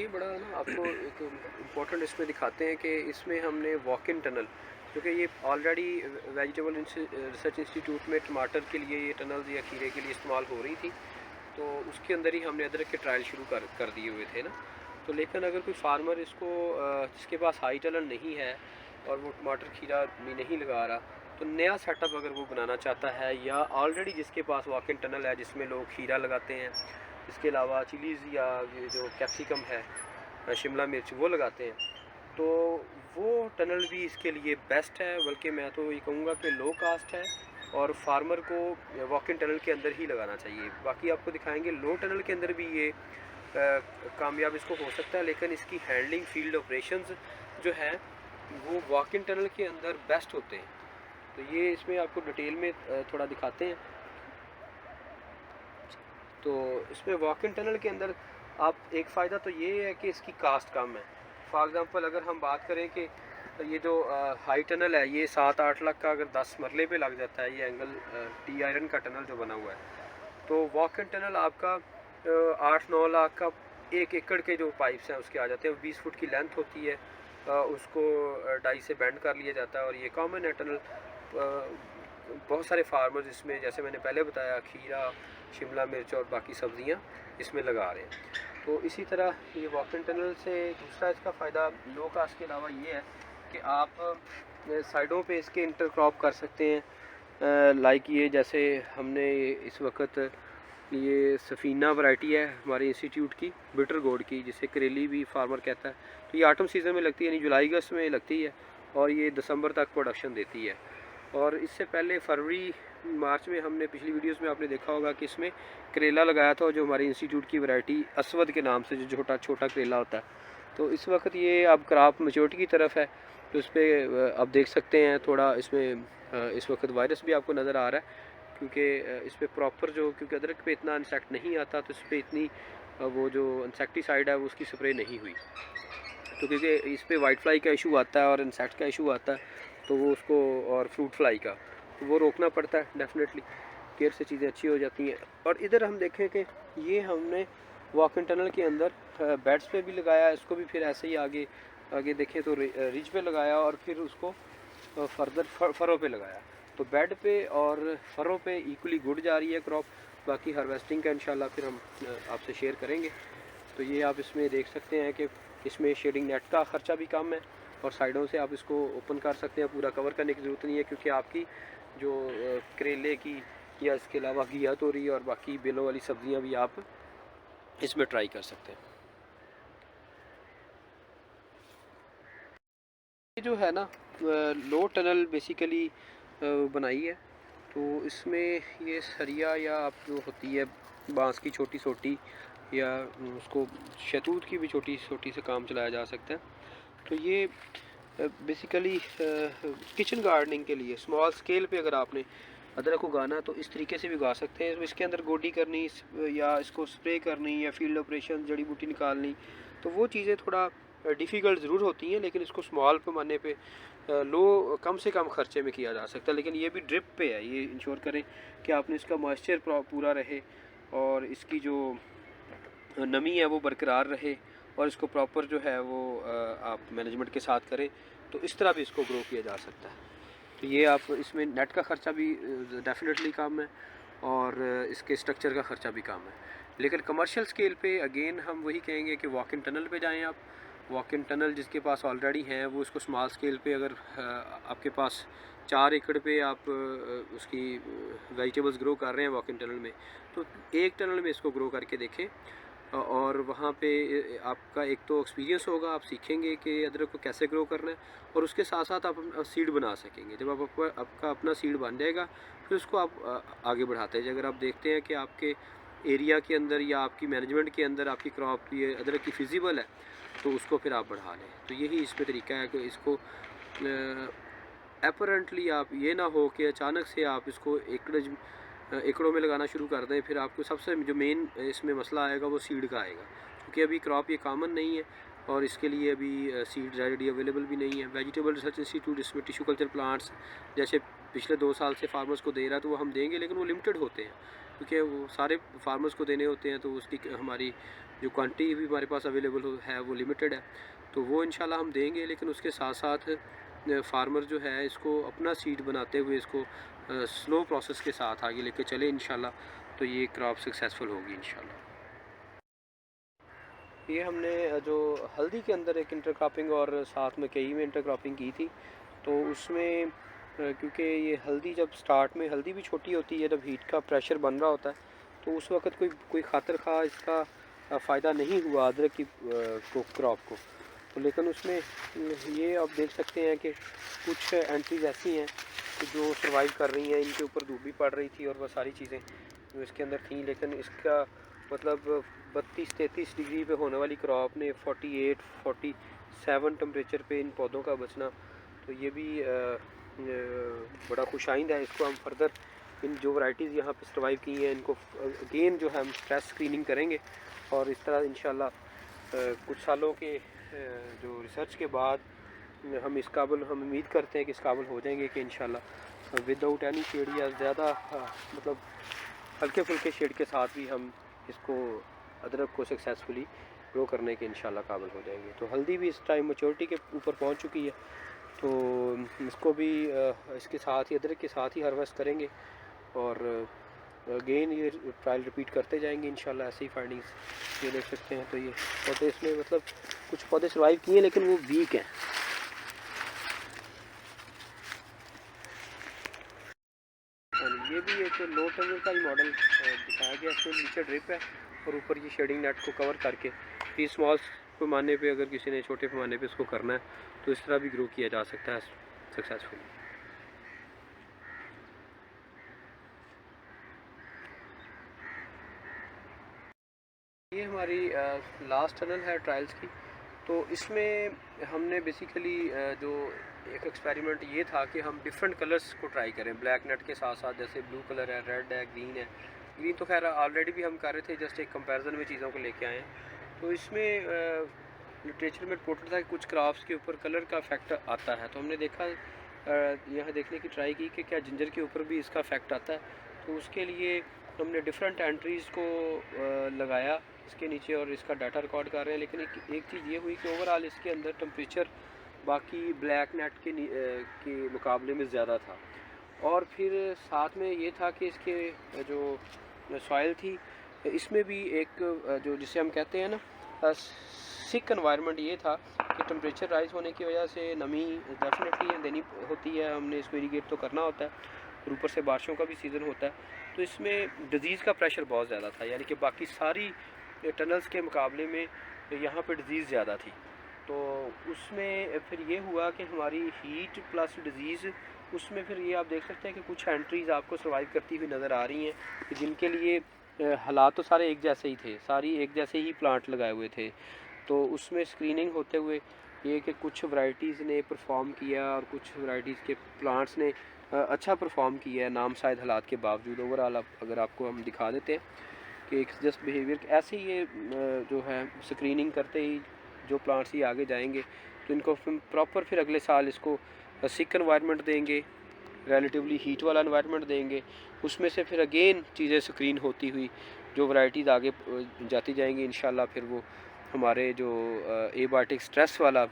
ये बड़ा ना आपको एक इम्पोर्टेंट इसमें दिखाते हैं कि इसमें हमने वॉक इन टनल, क्योंकि ये ऑलरेडी वेजिटेबल रिसर्च इंस्टीट्यूट में टमाटर के लिए ये टनल या खीरे के लिए इस्तेमाल हो रही थी। तो उसके अंदर ही हमने अदरक के ट्रायल शुरू कर दिए हुए थे ना। तो लेकिन अगर कोई फार्मर इसको जिसके पास हाई टनल नहीं है और वो टमाटर खीरा भी नहीं लगा रहा, तो नया सेटअप अगर वो बनाना चाहता है, या ऑलरेडी जिसके पास वॉक इन टनल है जिसमें लोग खीरा लगाते हैं, इसके अलावा चिलीज़ या ये जो कैप्सिकम है, शिमला मिर्च वो लगाते हैं, तो वो टनल भी इसके लिए बेस्ट है। बल्कि मैं तो ये कहूँगा कि लो कास्ट है और फार्मर को वॉक इन टनल के अंदर ही लगाना चाहिए। बाकी आपको दिखाएंगे लो टनल के अंदर भी ये कामयाब इसको हो सकता है, लेकिन इसकी हैंडलिंग फील्ड ऑपरेशंस जो है वो वॉक इन टनल के अंदर बेस्ट होते हैं। तो ये इसमें आपको डिटेल में थोड़ा दिखाते हैं। तो इसमें वॉक इन टनल के अंदर आप एक फ़ायदा तो ये है कि इसकी कास्ट कम है। फॉर एग्ज़ाम्पल अगर हम बात करें कि ये जो हाई टनल है ये 7-8 लाख का अगर 10 मरले पे लग जाता है, ये एंगल टी आयरन का टनल जो बना हुआ है, तो वॉक इन टनल आपका 8-9 लाख का 1 एकड़ के जो पाइप्स हैं उसके आ जाते हैं। 20 फुट की लेंथ होती है, उसको डाई से बेंड कर लिया जाता है और ये कॉमन है टनल। बहुत सारे फार्मर्स इसमें, जैसे मैंने पहले बताया, खीरा, शिमला मिर्च और बाकी सब्ज़ियाँ इसमें लगा रहे हैं। तो इसी तरह ये वॉक इन टनल से दूसरा इसका फ़ायदा लो कास्ट के अलावा ये है कि आप साइडों पे इसके इंटरक्रॉप कर सकते हैं। लाइक ये जैसे हमने इस वक्त ये सफ़ीना वैरायटी है हमारे इंस्टीट्यूट की, बिटर गोड की, जिसे करेली भी फार्मर कहता है। तो ये ऑटम सीज़न में लगती है, यानी जुलाई अगस्त में लगती है और ये दिसंबर तक प्रोडक्शन देती है। और इससे पहले फरवरी मार्च में हमने पिछली वीडियोस में आपने देखा होगा कि इसमें करेला लगाया था, जो हमारी इंस्टीट्यूट की वैरायटी असवद के नाम से, जो छोटा छोटा करेला होता है। तो इस वक्त ये अब क्रॉप मैच्योरिटी की तरफ है, तो इस पर आप देख सकते हैं थोड़ा इसमें इस वक्त वायरस भी आपको नज़र आ रहा है, क्योंकि इस पर प्रॉपर जो, क्योंकि अदरक पे इतना इंसेक्ट नहीं आता, तो इस पर इतनी वो जो इंसेक्टिसाइड है वो उसकी स्प्रे नहीं हुई। तो क्योंकि इस पर वाइट फ्लाई का इशू आता है और इंसेक्ट का इशू आता है, तो वो उसको, और फ्रूट फ्लाई का, तो वो रोकना पड़ता है। डेफिनेटली केयर से चीज़ें अच्छी हो जाती हैं। और इधर हम देखें कि ये हमने वॉक इन टनल के अंदर बेड्स पे भी लगाया, इसको भी फिर ऐसे ही आगे आगे देखें तो रिज पे लगाया और फिर उसको फर्दर फरों पे लगाया। तो बेड पे और फरों पे इक्वली गुड जा रही है क्रॉप। बाकी हार्वेस्टिंग का इंशाल्लाह फिर हम आपसे शेयर करेंगे। तो ये आप इसमें देख सकते हैं कि इसमें शेडिंग नेट का ख़र्चा भी कम है और साइडों से आप इसको ओपन कर सकते हैं, पूरा कवर करने की ज़रूरत नहीं है, क्योंकि आपकी जो करेले की या इसके अलावा घिया तोरी और बाकी बेलों वाली सब्ज़ियां भी आप इसमें ट्राई कर सकते हैं। ये जो है ना लो टनल बेसिकली बनाई है, तो इसमें ये सरिया या आप जो होती है बांस की छोटी छोटी, या उसको शहतूत की भी छोटी छोटी से काम चलाया जा सकता है। तो ये बेसिकली किचन गार्डनिंग के लिए स्मॉल स्केल पे अगर आपने अदरक उगाना तो इस तरीके से भी उगा सकते हैं। तो इसके अंदर गोडी करनी या इसको स्प्रे करनी या फील्ड ऑपरेशन, जड़ी बूटी निकालनी, तो वो चीज़ें थोड़ा डिफ़िकल्ट ज़रूर होती हैं, लेकिन इसको स्मॉल पैमाने पे लो कम से कम ख़र्चे में किया जा सकता है। लेकिन ये भी ड्रिप पे है, ये इंश्योर करें कि आपने इसका मॉइस्चर पूरा रहे और इसकी जो नमी है वो बरकरार रहे, और इसको प्रॉपर जो है वो आप मैनेजमेंट के साथ करें, तो इस तरह भी इसको ग्रो किया जा सकता है। तो ये आप इसमें नेट का ख़र्चा भी डेफिनेटली कम है और इसके स्ट्रक्चर का ख़र्चा भी कम है। लेकिन कमर्शियल स्केल पे अगेन हम वही कहेंगे कि वॉक इन टनल पे जाएं आप। वॉक इन टनल जिसके पास ऑलरेडी हैं वो इसको स्मॉल स्केल पे, अगर आपके पास 4 एकड़ पे आप उसकी वेजिटेबल्स ग्रो कर रहे हैं वॉक इन टनल में, तो एक टनल में इसको ग्रो करके देखें। और वहाँ पे आपका एक तो एक्सपीरियंस होगा, आप सीखेंगे कि अदरक को कैसे ग्रो करना है, और उसके साथ साथ आप सीड बना सकेंगे। जब आपका अपना सीड बन जाएगा, फिर उसको आप आगे बढ़ाते हैं। अगर आप देखते हैं कि आपके एरिया के अंदर या आपकी मैनेजमेंट के अंदर आपकी क्रॉप ये अदरक की फिजिबल है, तो उसको फिर आप बढ़ा लें। तो यही इसमें तरीका है कि इसको अपरेंटली आप ये ना हो कि अचानक से आप इसको एकड़ों में लगाना शुरू कर दें। फिर आपको सबसे जो मेन इसमें मसला आएगा वो सीड का आएगा, क्योंकि अभी क्रॉप ये कॉमन नहीं है और इसके लिए अभी सीड रेडी अवेलेबल भी नहीं है। वेजिटेबल रिसर्च इंस्टीट्यूट इसमें टिश्यू कल्चर प्लांट्स जैसे पिछले 2 साल से फार्मर्स को दे रहा है, तो वो हम देंगे, लेकिन वो लिमिटेड होते हैं। क्योंकि वो सारे फार्मर्स को देने होते हैं, तो उसकी हमारी जो क्वांटिटी भी हमारे पास अवेलेबल है वो लिमिटेड है। तो वो इंशाल्लाह हम देंगे, लेकिन उसके साथ साथ फार्मर जो है इसको अपना सीड बनाते हुए इसको स्लो प्रोसेस के साथ आगे लेके चले इंशाल्लाह, तो ये क्रॉप सक्सेसफुल होगी इंशाल्लाह। ये हमने जो हल्दी के अंदर एक इंटरक्रॉपिंग और साथ में कई में इंटरक्रॉपिंग की थी, तो उसमें क्योंकि ये हल्दी जब स्टार्ट में हल्दी भी छोटी होती है, जब हीट का प्रेशर बन रहा होता है, तो उस वक्त कोई खातर खा इसका फ़ायदा नहीं हुआ अदरक की क्रॉप को। तो लेकिन उसमें ये आप देख सकते हैं कि कुछ एंट्रीज ऐसी हैं कि जो सर्वाइव कर रही हैं, इनके ऊपर धूप भी पड़ रही थी और वह सारी चीज़ें जो इसके अंदर थी, लेकिन इसका मतलब 32-33 डिग्री पे होने वाली क्रॉप ने 48-47 टेम्परेचर पे इन पौधों का बचना, तो ये भी बड़ा खुशाइंद है। इसको हम फर्दर इन जो वैरायटीज़ यहाँ पे सर्वाइव की हैं इनको अगेन जो है हम स्ट्रेस स्क्रीनिंग करेंगे, और इस तरह इंशाल्लाह कुछ सालों के जो रिसर्च के बाद हम इस काबिल हम उम्मीद करते हैं कि इस काबिल हो जाएंगे कि इंशाल्लाह विदाउट एनी शेड या ज़्यादा मतलब हल्के फुल्के शेड के साथ भी हम इसको अदरक को सक्सेसफुली ग्रो करने के इंशाल्लाह काबिल हो जाएंगे। तो हल्दी भी इस टाइम मैच्योरिटी के ऊपर पहुंच चुकी है, तो इसको भी इसके साथ ही अदरक के साथ ही हार्वेस्ट करेंगे, और अगेन ये ट्रायल रिपीट करते जाएंगे इंशाल्लाह। ऐसे ही फाइंडिंग्स ये देख सकते हैं। तो ये पौधे इसमें मतलब कुछ पौधे सर्वाइव किए हैं लेकिन वो वीक हैं। ये भी एक लो टनल का ही मॉडल दिखाया गया, इसमें नीचे ड्रिप है और ऊपर ये शेडिंग नेट को कवर करके, ये स्मॉल पैमाने पे अगर किसी ने छोटे पैमाने पे इसको करना है तो इस तरह भी ग्रो किया जा सकता है सक्सेसफुली। ये हमारी लास्ट टनल है ट्रायल्स की। तो इसमें हमने बेसिकली जो एक एक्सपेरिमेंट ये था कि हम डिफरेंट कलर्स को ट्राई करें ब्लैक नेट के साथ साथ, जैसे ब्लू कलर है, रेड है, ग्रीन है। ग्रीन तो खैर ऑलरेडी भी हम कर रहे थे, जस्ट एक कंपैरिजन में चीज़ों को लेके आए हैं। तो इसमें लिटरेचर में रिपोर्टेड था कि कुछ क्रॉप्स के ऊपर कलर का इफेक्ट आता है, तो हमने देखा यहाँ देखने की ट्राई की कि क्या जिंजर के ऊपर भी इसका इफेक्ट आता है। तो उसके लिए हमने डिफरेंट एंट्रीज़ को लगाया इसके नीचे और इसका डाटा रिकॉर्ड कर रहे हैं। लेकिन एक चीज़ ये हुई कि ओवरऑल इसके अंदर टेम्परेचर बाकी ब्लैक नेट के मुकाबले में ज़्यादा था, और फिर साथ में ये था कि इसके जो सॉइल थी इसमें भी एक जो जिसे हम कहते हैं ना सिक एनवायरनमेंट, ये था कि टेम्परेचर राइज होने की वजह से नमी डेफिनेटली देनी होती है, हमने इसको इरीगेट तो करना होता है, और ऊपर से बारिशों का भी सीज़न होता है। तो इसमें डिज़ीज़ का प्रेशर बहुत ज़्यादा था, यानी कि बाकी सारी टनल्स के मुकाबले में यहाँ पे डिज़ीज़ ज़्यादा थी। तो उसमें फिर ये हुआ कि हमारी हीट प्लस डिज़ीज़, उसमें फिर ये आप देख सकते हैं कि कुछ एंट्रीज़ आपको सर्वाइव करती हुई नज़र आ रही हैं, जिनके लिए हालात तो सारे एक जैसे ही थे, सारी एक जैसे ही प्लांट लगाए हुए थे। तो उसमें स्क्रीनिंग होते हुए ये कि कुछ वैरायटीज़ ने परफॉर्म किया और कुछ वैरायटीज़ के प्लांट्स ने अच्छा परफॉर्म किया है नामसाइद हालात के बावजूद। ओवरऑल अगर आपको हम दिखा देते हैं कि एक जस्ट बिहेवियर ऐसे ही ये जो है स्क्रीनिंग करते ही जो प्लांट्स ही आगे जाएंगे, तो इनको प्रॉपर फिर अगले साल इसको सिक एनवायरनमेंट देंगे, रिलेटिवली हीट वाला एनवायरनमेंट देंगे, उसमें से फिर अगेन चीज़ें स्क्रीन होती हुई जो वैरायटीज़ आगे जाती जाएंगी इंशाल्लाह। फिर वो हमारे जो एबायोटिक स्ट्रेस वाला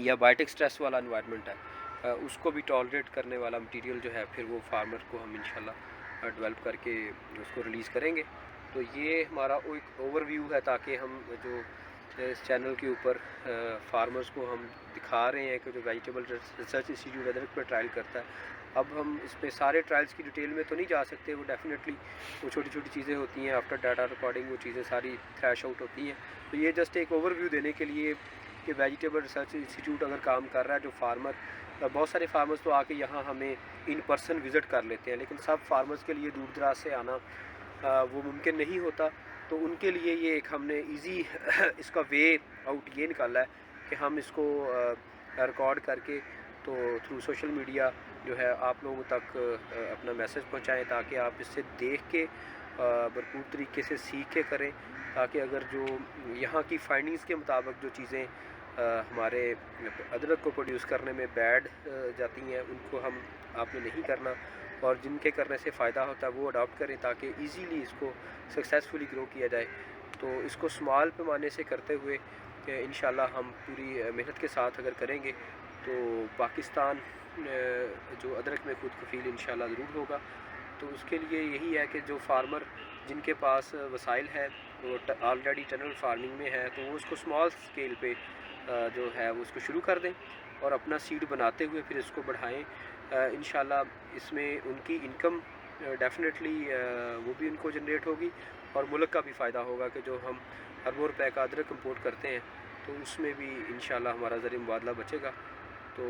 या बायोटिक स्ट्रेस वाला एनवायरनमेंट है उसको भी टॉलरेट करने वाला मटेरियल जो है फिर वो फार्मर को हम इंशाल्लाह डेवलप करके उसको रिलीज़ करेंगे। तो ये हमारा एक ओवरव्यू है, ताकि हम जो इस चैनल के ऊपर फार्मर्स को हम दिखा रहे हैं कि जो वेजिटेबल रिसर्च इंस्टीट्यूट अदरक पर ट्रायल करता है। अब हम इस पर सारे ट्रायल्स की डिटेल में तो नहीं जा सकते, वो डेफिनेटली वो छोटी छोटी चीज़ें होती हैं, आफ्टर डाटा रिकॉर्डिंग वो चीज़ें सारी थ्रैश आउट होती हैं। तो ये जस्ट एक ओवरव्यू देने के लिए कि वेजिटेबल रिसर्च इंस्टीट्यूट अगर काम कर रहा है, जो फार्मर बहुत सारे फार्मर्स तो आके यहाँ हमें इन पर्सन विज़िट कर लेते हैं, लेकिन सब फार्मर्स के लिए दूर दराज से आना वो मुमकिन नहीं होता। तो उनके लिए ये एक हमने इजी इसका वे आउट ये निकाला है कि हम इसको रिकॉर्ड करके तो थ्रू सोशल मीडिया जो है आप लोगों तक अपना मैसेज पहुंचाएं, ताकि आप इससे देख के भरपूर तरीके से सीख के करें, ताकि अगर जो यहाँ की फाइंडिंग्स के मुताबिक जो चीज़ें हमारे अदरक को प्रोड्यूस करने में बैड जाती हैं, उनको आपने नहीं करना, और जिनके करने से फ़ायदा होता है वो अडॉप्ट करें, ताकि इजीली इसको सक्सेसफुली ग्रो किया जाए। तो इसको स्मॉल पैमाने से करते हुए इंशाल्लाह हम पूरी मेहनत के साथ अगर करेंगे तो पाकिस्तान जो अदरक में खुद कफ़ील इंशाल्लाह ज़रूर होगा। तो उसके लिए यही है कि जो फार्मर जिनके पास वसाइल है वो ऑलरेडी टनल फार्मिंग में है, तो वो उसको स्मॉल स्केल पे जो है वो उसको शुरू कर दें और अपना सीड बनाते हुए फिर इसको बढ़ाएं। इंशाल्लाह इसमें उनकी इनकम डेफिनेटली वो भी उनको जनरेट होगी और मुल्क का भी फ़ायदा होगा कि जो हम अरबों रुपए का अदरक इम्पोर्ट करते हैं तो उसमें भी इंशाल्लाह हमारा ज़रिए मुबादला बचेगा। तो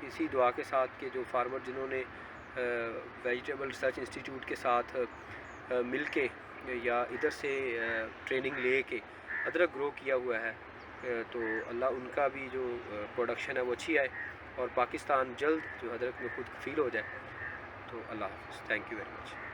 इसी दुआ के साथ कि जो फार्मर जिन्होंने वेजिटेबल रिसर्च इंस्टीट्यूट के साथ मिल के या इधर से ट्रेनिंग ले के अदरक ग्रो किया हुआ है, तो अल्लाह उनका भी जो प्रोडक्शन है वो अच्छी आए और पाकिस्तान जल्द जो अदरक में खुद कफ़ील हो जाए। तो अल्लाह हाफ़िज़, थैंक यू वेरी मच।